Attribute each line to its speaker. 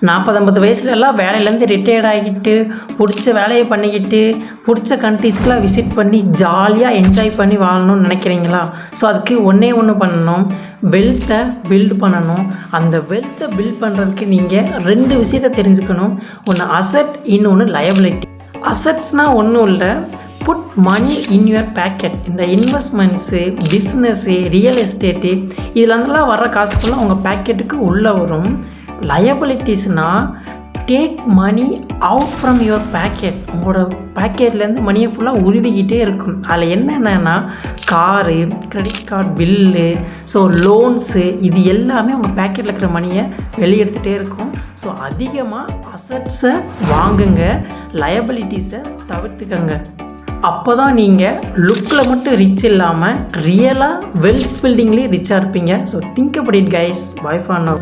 Speaker 1: 40-50 வயசுலலாம் வேலையிலேருந்து ரிட்டையர்ட் ஆகிட்டு பிடிச்ச வேலையை பண்ணிக்கிட்டு பிடிச்ச கண்ட்ரீஸ்க்கெலாம் விசிட் பண்ணி ஜாலியாக என்ஜாய் பண்ணி வாழணும்னு நினைக்கிறீங்களா? ஸோ அதுக்கு ஒன்று பண்ணணும், வெல்த்தை பில்டு பண்ணணும். அந்த வெல்த்தை பில்ட் பண்ணுறதுக்கு நீங்கள் 2 விஷயத்தை தெரிஞ்சுக்கணும். ஒன்று அசட், இன்னொன்று லயபிலிட்டி. அசட்ஸ்னால் ஒன்றும் இல்லை, put money in your pocket. இந்த இன்வெஸ்ட்மெண்ட்ஸு, பிஸ்னஸ்ஸு, ரியல் எஸ்டேட்டு இதுலலாம் வர காசுக்கெல்லாம் உங்கள் பேக்கெட்டுக்கு உள்ளே வரும். லயபிலிட்டிஸ்னால் take money out from your pocket. உங்களோட பேக்கெட்லேருந்து மணியை ஃபுல்லாக உருவிக்கிட்டே இருக்கும். அதில் என்னென்னா car, credit card bill, so loans, இது எல்லாமே உங்கள் பேக்கெட்டில் இருக்கிற மணியை வெளியெடுத்துகிட்டே இருக்கும். ஸோ அதிகமாக அசட்ஸை வாங்குங்க, லயபிலிட்டிஸை தவிர்த்துக்கங்க. அப்போ தான் நீங்கள் லுக்கில் மட்டும் ரிச் இல்லாமல் ரியலாக வெல்த் பில்டிங்லேயும் ரிச்சாக இருப்பீங்க. So think about it guys. Bye for now.